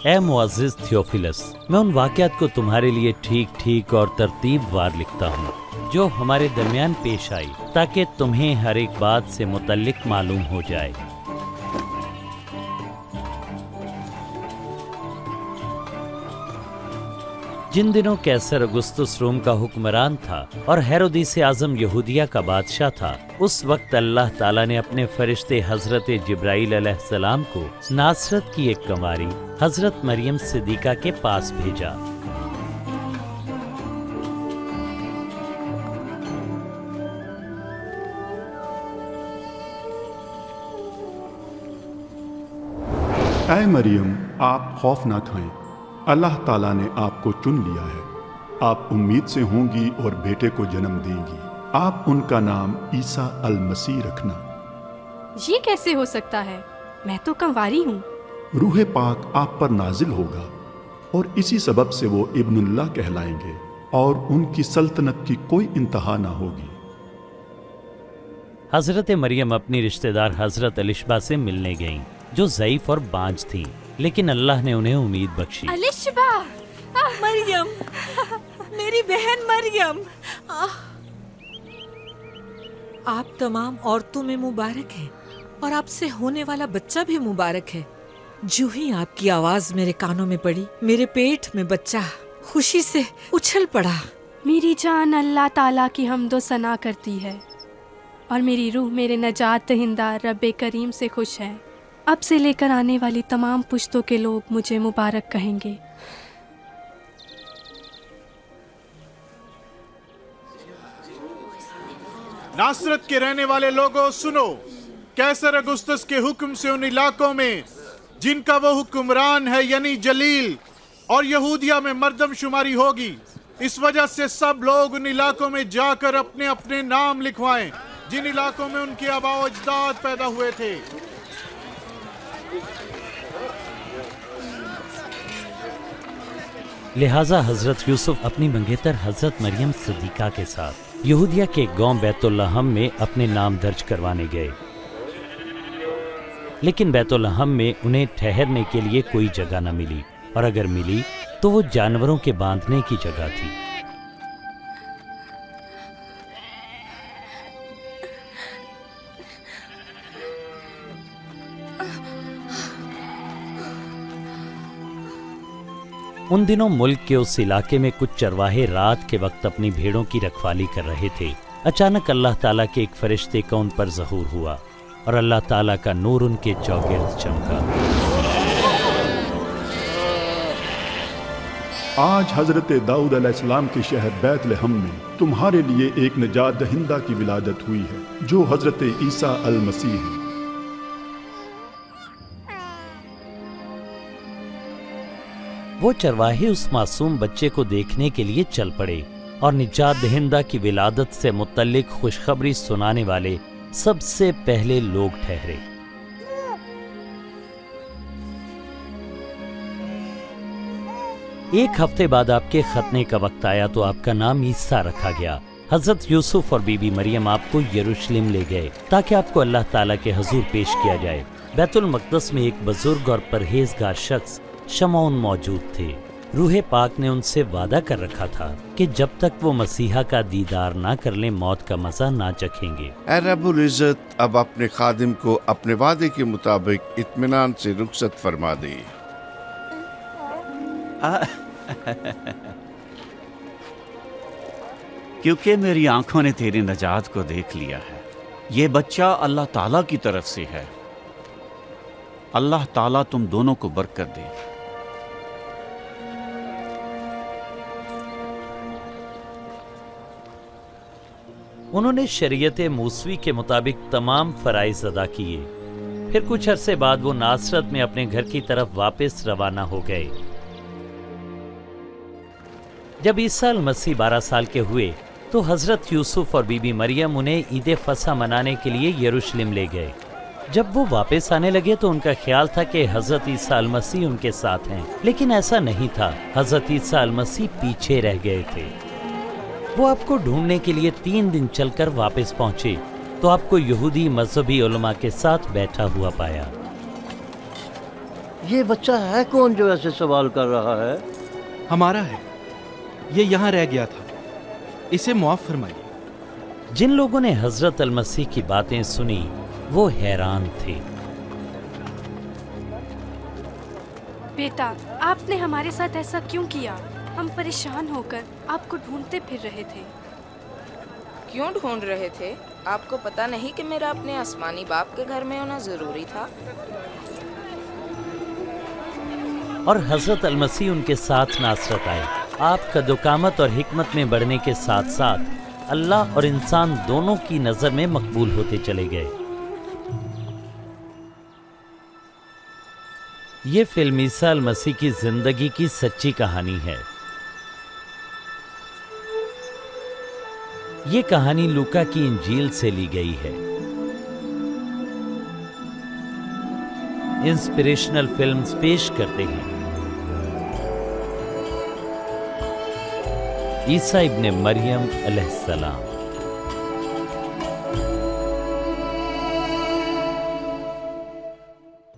اے معزز تھیوفیلس، میں ان واقعات کو تمہارے لیے ٹھیک ٹھیک اور ترتیب وار لکھتا ہوں جو ہمارے درمیان پیش آئی، تاکہ تمہیں ہر ایک بات سے متعلق معلوم ہو جائے۔ جن دنوں قیصر اگسطس روم کا حکمران تھا اور ہیرودیس اعظم یہودیہ کا بادشاہ تھا، اس وقت اللہ تعالیٰ نے اپنے فرشتے حضرت جبرائیل علیہ السلام کو ناصرت کی ایک کنواری حضرت مریم صدیقہ کے پاس بھیجا۔ اے مریم، آپ خوف نہ کھائیں، اللہ تعالیٰ نے آپ کو چن لیا ہے۔ آپ امید سے ہوں گی اور بیٹے کو جنم دیں گی۔ آپ ان کا نام عیسیٰ المسیح رکھنا۔ یہ کیسے ہو سکتا ہے؟ میں تو کنواری ہوں۔ روح پاک آپ پر نازل ہوگا اور اسی سبب سے وہ ابن اللہ کہلائیں گے، اور ان کی سلطنت کی کوئی انتہا نہ ہوگی۔ حضرت مریم اپنی رشتہ دار حضرت الشبہ سے ملنے گئیں، جو ضعیف اور بانجھ تھیں، لیکن اللہ نے انہیں امید بخشی۔ الشبہ، مریم، میری بہن مریم، آپ تمام عورتوں میں مبارک ہیں، اور آپ سے ہونے والا بچہ بھی مبارک ہے۔ جو ہی آپ کی آواز میرے کانوں میں پڑی، میرے پیٹ میں بچہ خوشی سے اچھل پڑا۔ میری جان اللہ تعالیٰ کی حمد و ثنا کرتی ہے، اور میری روح میرے نجات دہندہ رب کریم سے خوش ہے۔ اب سے لے کر آنے والی تمام پشتوں کے لوگ مجھے مبارک کہیں گے۔ ناصرت کے رہنے والے لوگوں سنو، قیصر اگسطس کے حکم سے ان علاقوں میں جن کا وہ حکمران ہے یعنی جلیل اور یہودیہ میں مردم شماری ہوگی، اس وجہ سے سب لوگ ان علاقوں میں جا کر اپنے اپنے نام لکھوائیں جن علاقوں میں ان کے آباء و اجداد پیدا ہوئے تھے۔ لہٰذا حضرت یوسف اپنی منگیتر حضرت مریم صدیقہ کے ساتھ یہودیہ کے گاؤں بیت الحم میں اپنے نام درج کروانے گئے، لیکن بیت الحم میں انہیں ٹھہرنے کے لیے کوئی جگہ نہ ملی، اور اگر ملی تو وہ جانوروں کے باندھنے کی جگہ تھی۔ ان دنوں ملک کے اس علاقے میں کچھ چرواہے رات کے وقت اپنی بھیڑوں کی رکھوالی کر رہے تھے۔ اچانک اللہ تعالیٰ کے ایک فرشتے کا ان پر ظہور ہوا، اور اللہ تعالیٰ کا نور ان کے چوگرد چمکا۔ آج حضرت داؤد علیہ السلام کے شہر بیت لحم میں تمہارے لیے ایک نجات دہندہ کی ولادت ہوئی ہے، جو حضرت عیسیٰ المسیح ہے۔ وہ چرواہے اس معصوم بچے کو دیکھنے کے لیے چل پڑے، اور نجات دہندہ کی ولادت سے متعلق خوشخبری سنانے والے سب سے پہلے لوگ ٹھہرے۔ ایک ہفتے بعد آپ کے ختنے کا وقت آیا تو آپ کا نام عیسیٰ رکھا گیا۔ حضرت یوسف اور بی بی مریم آپ کو یروشلم لے گئے تاکہ آپ کو اللہ تعالیٰ کے حضور پیش کیا جائے۔ بیت المقدس میں ایک بزرگ اور پرہیزگار شخص شمعون موجود تھے۔ روح پاک نے ان سے وعدہ کر رکھا تھا کہ جب تک وہ مسیحا کا دیدار نہ کر لیں موت کا مزہ نہ چکھیں گے۔ اے رب العزت، اب اپنے خادم کو اپنے وعدے کے مطابق اطمینان سے رخصت فرما دے۔ کیونکہ میری آنکھوں نے تیری نجات کو دیکھ لیا ہے۔ یہ بچہ اللہ تعالیٰ کی طرف سے ہے۔ اللہ تعالیٰ تم دونوں کو برکت دے۔ انہوں نے شریعت موسوی کے مطابق تمام فرائض ادا کیے۔ پھر کچھ عرصے بعد وہ ناصرت میں اپنے گھر کی طرف واپس روانہ ہو گئے۔ جب عیسیٰ المسیح 12 سال کے ہوئے تو حضرت یوسف اور بی بی مریم انہیں عید فصح منانے کے لیے یروشلم لے گئے۔ جب وہ واپس آنے لگے تو ان کا خیال تھا کہ حضرت عیسیٰ المسیح ان کے ساتھ ہیں، لیکن ایسا نہیں تھا۔ حضرت عیسیٰ المسیح پیچھے رہ گئے تھے۔ وہ آپ کو ڈھونڈنے کے لیے 3 دن چل کر واپس پہنچے تو آپ کو یہودی مذہبی علماء کے ساتھ بیٹھا ہوا پایا۔ یہ بچہ ہے کون جو ایسے سوال کر رہا ہے؟ ہمارا ہے، یہ یہاں رہ گیا تھا، اسے معاف فرمائیے۔ جن لوگوں نے حضرت المسیح کی باتیں سنی وہ حیران تھے۔ بیٹا، آپ نے ہمارے ساتھ ایسا کیوں کیا؟ ہم پریشان ہو کر آپ کو ڈھونڈتے پھر رہے تھے۔ کیوں ڈھونڈ رہے تھے؟ آپ کو پتہ نہیں کہ میرا اپنے آسمانی باپ کے گھر میں ہونا ضروری تھا؟ اور حضرت المسیح ان کے ساتھ ناصرت آئے۔ آپ کا قامت اور حکمت میں بڑھنے کے ساتھ ساتھ اللہ اور انسان دونوں کی نظر میں مقبول ہوتے چلے گئے۔ یہ فلم عیسیٰ المسیح کی زندگی کی سچی کہانی ہے۔ یہ کہانی لوکا کی انجیل سے لی گئی ہے۔ انسپریشنل فلمز پیش کرتے ہیں عیسیٰ ابن مریم علیہ السلام۔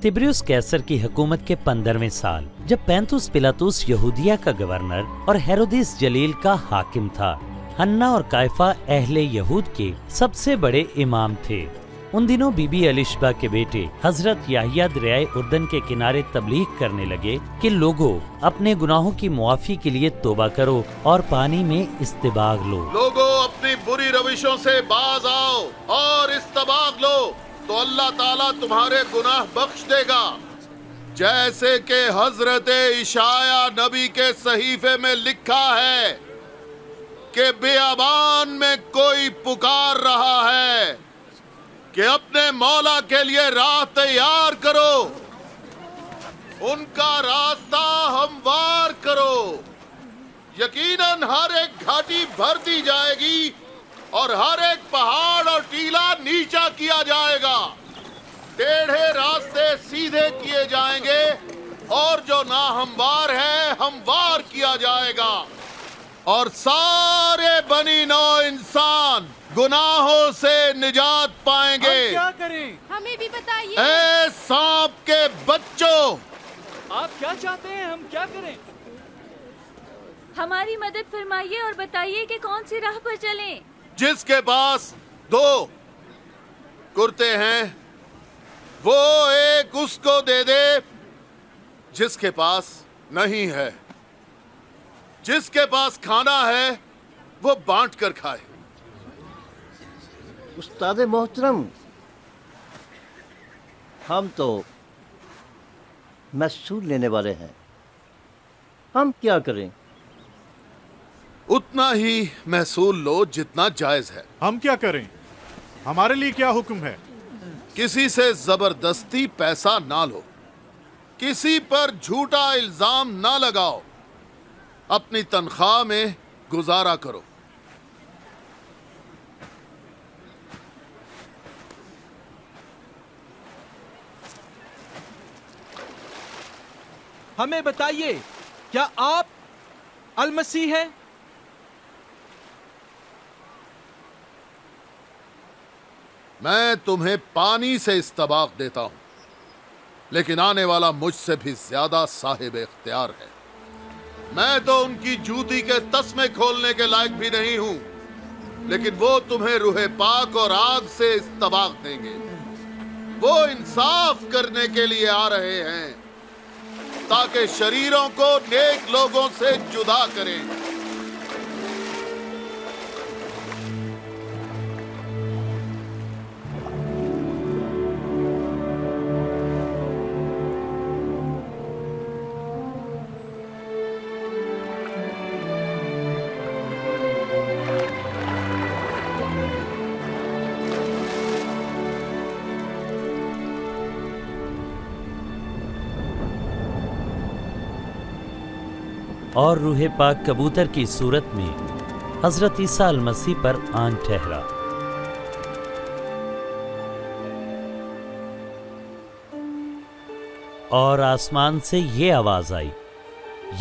تبریوس قیصر کی حکومت کے 15ویں سال، جب پینتوس پلاطوس یہودیہ کا گورنر اور ہیرودیس جلیل کا حاکم تھا، حنا اور قیافہ اہل یہود کے سب سے بڑے امام تھے۔ ان دنوں بی بی الشبا کے بیٹے حضرت یحییٰ دریائے اردن کے کنارے تبلیغ کرنے لگے کہ لوگوں اپنے گناہوں کی معافی کے لیے توبہ کرو اور پانی میں استباغ لو۔ لوگوں اپنی بری روشوں سے باز آؤ اور استباغ لو تو اللہ تعالیٰ تمہارے گناہ بخش دے گا، جیسے کہ حضرت اشعیاء نبی کے صحیفے میں لکھا ہے کہ بیابان میں کوئی پکار رہا ہے کہ اپنے مولا کے لیے راہ تیار کرو، ان کا راستہ ہموار کرو۔ یقیناً ہر ایک گھاٹی بھر دی جائے گی اور ہر ایک پہاڑ اور ٹیلا نیچا کیا جائے گا، ٹیڑھے راستے سیدھے کیے جائیں گے اور جو ناہموار ہے ہموار کیا جائے گا، اور سارے بنی نو انسان گناہوں سے نجات پائیں گے۔ ہم کیا کریں؟ ہمیں بھی بتائیے۔ اے سانپ کے بچوں، آپ کیا چاہتے ہیں ہم کیا کریں؟ ہماری مدد فرمائیے اور بتائیے کہ کون سی راہ پر چلیں۔ جس کے پاس 2 کرتے ہیں وہ ایک اس کو دے دے جس کے پاس نہیں ہے، جس کے پاس کھانا ہے وہ بانٹ کر کھائے۔ استاد محترم، ہم تو محصول لینے والے ہیں، ہم کیا کریں؟ اتنا ہی محصول لو جتنا جائز ہے۔ ہم کیا کریں؟ ہمارے لیے کیا حکم ہے؟ کسی سے زبردستی پیسہ نہ لو، کسی پر جھوٹا الزام نہ لگاؤ، اپنی تنخواہ میں گزارا کرو۔ ہمیں بتائیے، کیا آپ المسیح ہیں؟ میں تمہیں پانی سے استباغ دیتا ہوں، لیکن آنے والا مجھ سے بھی زیادہ صاحب اختیار ہے۔ میں تو ان کی جوتی کے تسمے کھولنے کے لائق بھی نہیں ہوں، لیکن وہ تمہیں روح پاک اور آگ سے استباغ دیں گے۔ وہ انصاف کرنے کے لیے آ رہے ہیں تاکہ شریروں کو نیک لوگوں سے جدا کریں۔ اور روح پاک کبوتر کی صورت میں حضرت عیسیٰ المسیح پر آن ٹھہرا۔ اور آسمان سے یہ آواز آئی،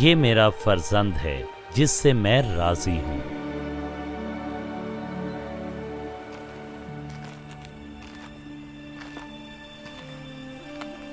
یہ میرا فرزند ہے جس سے میں راضی ہوں۔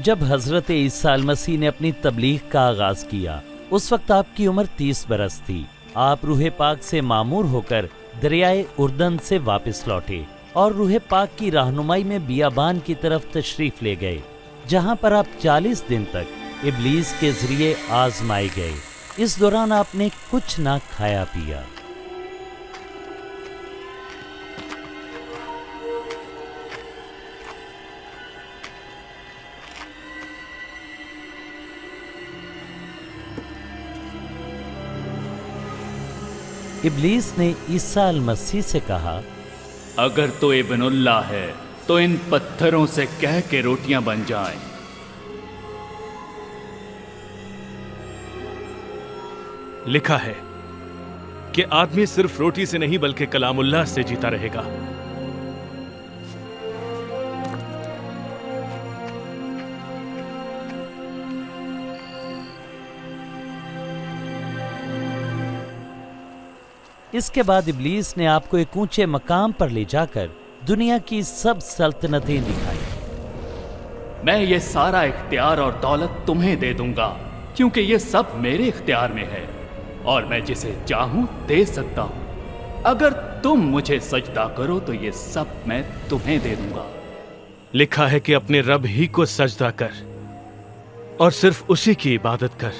جب حضرت عیسیٰ مسیح نے اپنی تبلیغ کا آغاز کیا اس وقت آپ کی عمر 30 برس تھی۔ آپ روح پاک سے معمور ہو کر دریائے اردن سے واپس لوٹے اور روح پاک کی رہنمائی میں بیابان کی طرف تشریف لے گئے، جہاں پر آپ 40 دن تک ابلیس کے ذریعے آزمائے گئے۔ اس دوران آپ نے کچھ نہ کھایا پیا۔ ابلیس نے عیسیٰ المسیح سے کہا، اگر تو ابن اللہ ہے تو ان پتھروں سے کہہ کے روٹیاں بن جائیں۔ لکھا ہے کہ آدمی صرف روٹی سے نہیں بلکہ کلام اللہ سے جیتا رہے گا۔ اس کے بعد ابلیس نے آپ کو ایک اونچے مقام پر لے جا کر دنیا کی سب سلطنتیں دکھائیں۔ میں یہ سارا اختیار اور دولت تمہیں دے دوں گا، کیونکہ یہ سب میرے اختیار میں ہے اور میں جسے چاہوں دے سکتا ہوں۔ اگر تم مجھے سجدہ کرو تو یہ سب میں تمہیں دے دوں گا۔ لکھا ہے کہ اپنے رب ہی کو سجدہ کر اور صرف اسی کی عبادت کر۔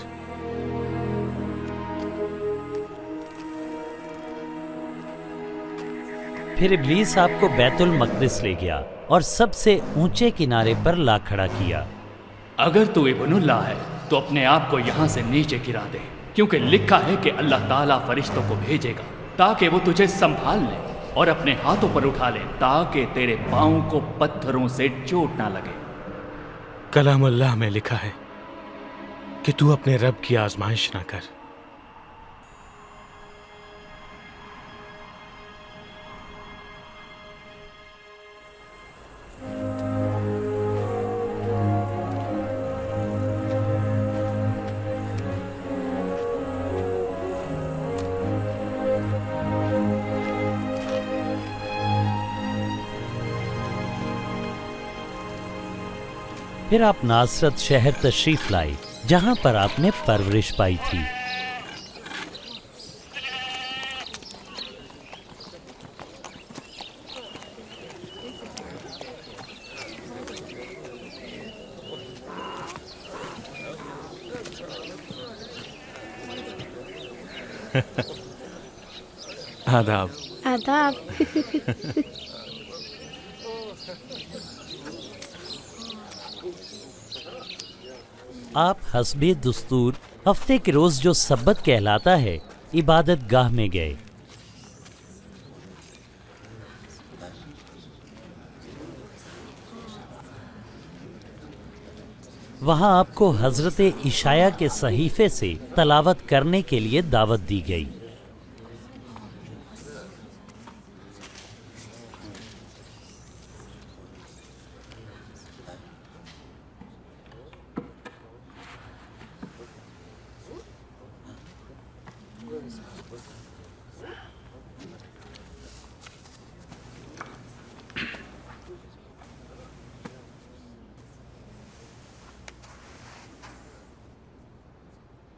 پھر ابلیس آپ کو بیت المقدس لے گیا اور سب سے اونچے کنارے پر لا کھڑا کیا۔ اگر تو ابن اللہ ہے تو اپنے آپ کو یہاں سے نیچے گرا دے، کیونکہ لکھا ہے کہ اللہ تعالیٰ فرشتوں کو بھیجے گا تاکہ وہ تجھے سنبھال لیں اور اپنے ہاتھوں پر اٹھا لیں تاکہ تیرے پاؤں کو پتھروں سے چوٹ نہ لگے۔ کلام اللہ میں لکھا ہے کہ تو اپنے رب کی آزمائش نہ کر۔ پھر آپ ناصرت شہر تشریف لائے جہاں پر آپ نے پرورش پائی تھی۔ آداب۔ آداب۔ آپ حسب دستور ہفتے کے روز جو سبت کہلاتا ہے عبادت گاہ میں گئے۔ وہاں آپ کو حضرت عشایہ کے صحیفے سے تلاوت کرنے کے لیے دعوت دی گئی۔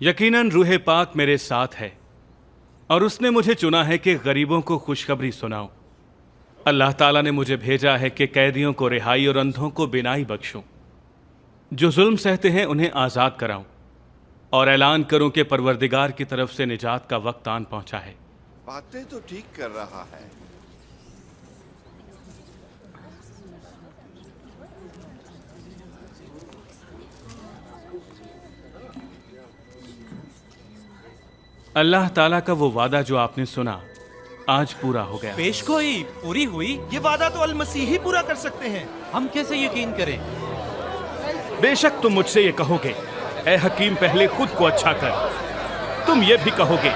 یقیناً روح پاک میرے ساتھ ہے اور اس نے مجھے چنا ہے کہ غریبوں کو خوشخبری سناؤں۔ اللہ تعالیٰ نے مجھے بھیجا ہے کہ قیدیوں کو رہائی اور اندھوں کو بینائی بخشوں، جو ظلم سہتے ہیں انہیں آزاد کراؤں، اور اعلان کروں کہ پروردگار کی طرف سے نجات کا وقت آن پہنچا ہے۔ باتیں تو ٹھیک کر رہا ہے۔ اللہ تعالیٰ کا وہ وعدہ جو آپ نے سنا آج پورا ہو گیا۔ پیش گوئی پوری ہوئی؟ یہ وعدہ تو المسیح ہی پورا کر سکتے ہیں، ہم کیسے یقین کریں؟ بے شک تم مجھ سے یہ کہو گے، اے حکیم پہلے خود کو اچھا کر۔ تم یہ بھی کہو گے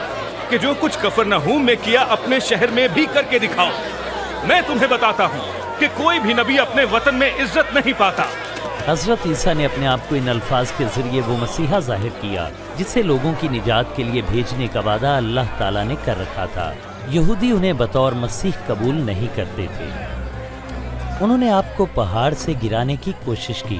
کہ جو کچھ کفرنہوم میں کیا اپنے شہر میں بھی کر کے دکھاؤ۔ میں تمہیں بتاتا ہوں کہ کوئی بھی نبی اپنے وطن میں عزت نہیں پاتا۔ حضرت عیسیٰ نے اپنے آپ کو ان الفاظ کے ذریعے وہ مسیحا ظاہر کیا جسے لوگوں کی نجات کے لیے بھیجنے کا وعدہ اللہ تعالیٰ نے کر رکھا تھا۔ یہودی انہیں بطور مسیح قبول نہیں کرتے تھے۔ انہوں نے آپ کو پہاڑ سے گرانے کی کوشش کی